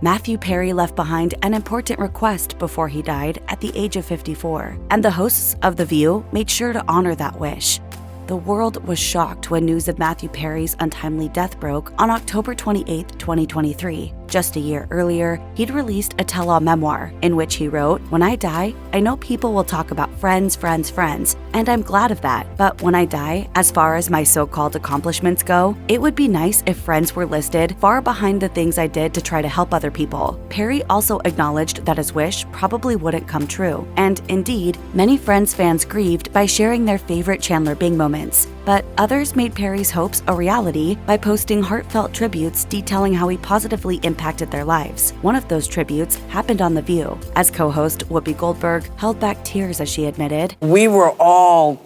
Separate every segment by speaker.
Speaker 1: Matthew Perry left behind an important request before he died at the age of 54, and the hosts of The View made sure to honor that wish. The world was shocked when news of Matthew Perry's untimely death broke on October 28, 2023. Just a year earlier, he'd released a tell-all memoir in which he wrote, "When I die, I know people will talk about friends, and I'm glad of that. But when I die, as far as my so-called accomplishments go, it would be nice if friends were listed far behind the things I did to try to help other people." Perry also acknowledged that his wish probably wouldn't come true. And indeed, many Friends fans grieved by sharing their favorite Chandler Bing moments. But others made Perry's hopes a reality by posting heartfelt tributes detailing how he positively impacted their lives. One of those tributes happened on The View, as co-host Whoopi Goldberg held back tears as she admitted,
Speaker 2: "We were all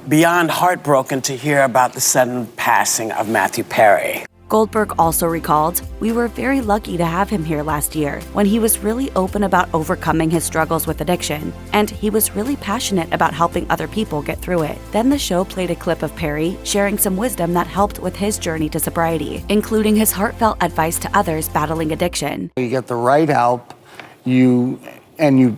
Speaker 2: beyond heartbroken to hear about the sudden passing of Matthew Perry."
Speaker 1: Goldberg also recalled, "We were very lucky to have him here last year when he was really open about overcoming his struggles with addiction, and he was really passionate about helping other people get through it." Then the show played a clip of Perry sharing some wisdom that helped with his journey to sobriety, including his heartfelt advice to others battling addiction.
Speaker 3: You get the right help, you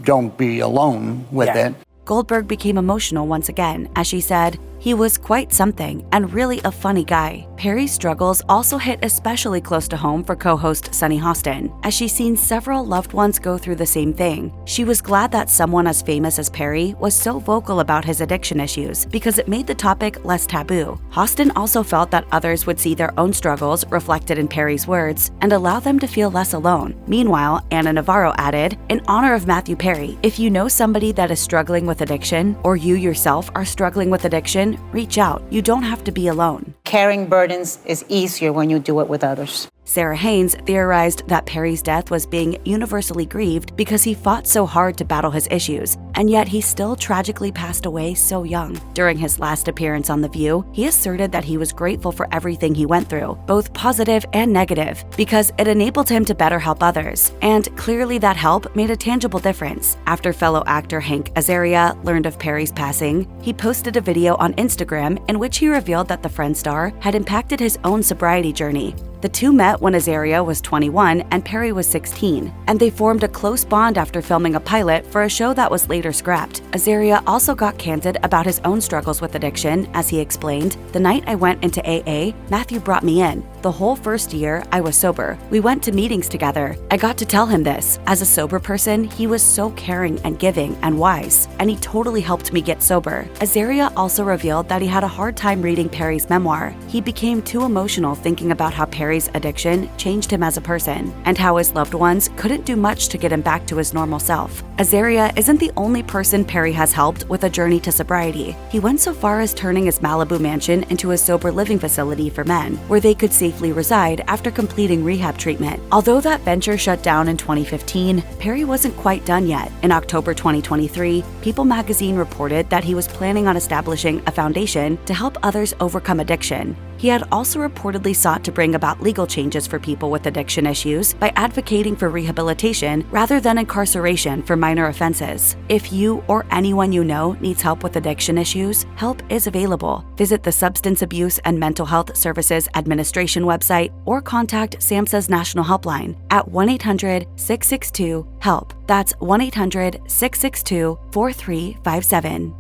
Speaker 3: don't be alone with it.
Speaker 1: Goldberg became emotional once again as she said, "He was quite something and really a funny guy." Perry's struggles also hit especially close to home for co-host Sunny Hostin, as she's seen several loved ones go through the same thing. She was glad that someone as famous as Perry was so vocal about his addiction issues because it made the topic less taboo. Hostin also felt that others would see their own struggles reflected in Perry's words and allow them to feel less alone. Meanwhile, Anna Navarro added, "In honor of Matthew Perry, if you know somebody that is struggling with addiction, or you yourself are struggling with addiction, reach out. You don't have to be alone."
Speaker 4: Carrying burdens is easier when you do it with others.
Speaker 1: Sarah Haynes theorized that Perry's death was being universally grieved because he fought so hard to battle his issues, and yet he still tragically passed away so young. During his last appearance on The View, he asserted that he was grateful for everything he went through, both positive and negative, because it enabled him to better help others. And clearly that help made a tangible difference. After fellow actor Hank Azaria learned of Perry's passing, he posted a video on Instagram in which he revealed that the Friends star had impacted his own sobriety journey. The two met when Azaria was 21 and Perry was 16, and they formed a close bond after filming a pilot for a show that was later scrapped. Azaria also got candid about his own struggles with addiction, as he explained, "The night I went into AA, Matthew brought me in. The whole first year, I was sober. We went to meetings together. I got to tell him this. As a sober person, he was so caring and giving and wise, and he totally helped me get sober." Azaria also revealed that he had a hard time reading Perry's memoir. He became too emotional thinking about how Perry's addiction changed him as a person, and how his loved ones couldn't do much to get him back to his normal self. Azaria isn't the only person Perry has helped with a journey to sobriety. He went so far as turning his Malibu mansion into a sober living facility for men, where they could safely reside after completing rehab treatment. Although that venture shut down in 2015, Perry wasn't quite done yet. In October 2023, People magazine reported that he was planning on establishing a foundation to help others overcome addiction. He had also reportedly sought to bring about legal changes for people with addiction issues by advocating for rehabilitation rather than incarceration for minor offenses. If you or anyone you know needs help with addiction issues, help is available. Visit the Substance Abuse and Mental Health Services Administration website or contact SAMHSA's National Helpline at 1-800-662-HELP. That's 1-800-662-4357.